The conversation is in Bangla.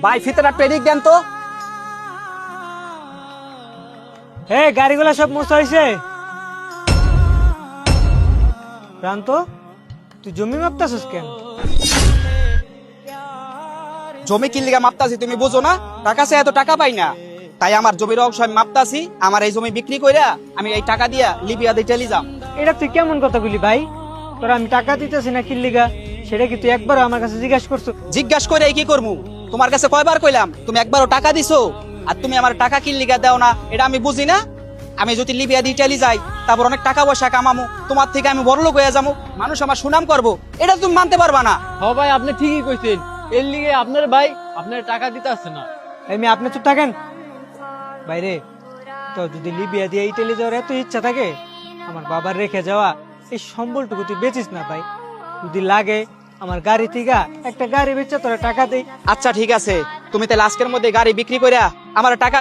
ভাই ফিতাটা ট্রেনিং দেন তো। গাড়িগুলা সব মোছা হয়েছে। প্রান্ত, তুই জমি মাপতাছিস কেন? জমি কি লিগা মাপতাছি তুমি বুঝো না? টাকা চাই এত টাকা পাই না, তাই আমার জমির অংশ আমি মাপতাছি। আমার এই জমি বিক্রি কইরা আমি এই টাকা দিয়া লিবিয়া দিয়ে চলে যাম। এটা তুই কেমন কথা বলি ভাই? তোরা আমি টাকা দিতেছি না কিল্লিগা, সেটা কি তুই একবার আমার কাছে জিজ্ঞাসা করছো? জিজ্ঞাসা করে কি করমু? তোমার কাছে কয়বার কইলাম তুমি একবারও টাকা দিছো? আর তুমি আমার টাকা কি লিগা দাও না এটা আমি বুঝি না? আমি যদি লিবিয়া দিয়ে চলে যাই তারপর অনেক টাকা পয়সা কামামু, তোমার থেকে আমি বড়লোক হয়ে যাবো, মানুষ আমার সুনাম করবো, এটা তুমি মানতে পারবা না। ভাই আপনি ঠিকই কইছেন, এর লিগে আপনার ভাই আপনার টাকা দিতে আসছে না। আমি আপনি চুপ থাকেন বাইরে। তো যদি লিবিয়া দিয়ে ইটালি যাওয়ার এত ইচ্ছা থাকে, আমার বাবার রেখে যাওয়া এই সম্বলটুকু তুই বেচিস না ভাই। যদি লাগে আমার গাড়ি থেকে একটা গাড়ি বেচে তোরা টাকা দেই। আচ্ছা ঠিক আছে, তুমি তাহলে আজকের মধ্যে গাড়ি বিক্রি কইরা আমার টাকা